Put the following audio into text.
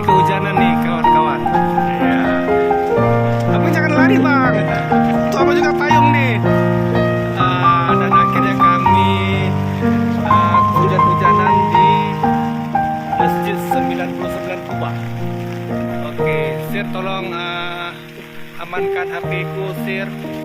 Kehujanan nih kawan-kawan. Ya. Tapi jangan lari bang. Tuh apa juga payung nih. Dan akhirnya kami hujan-hujanan di Masjid 99 Kubah. Oke, Sir tolong amankan HP ku, Sir.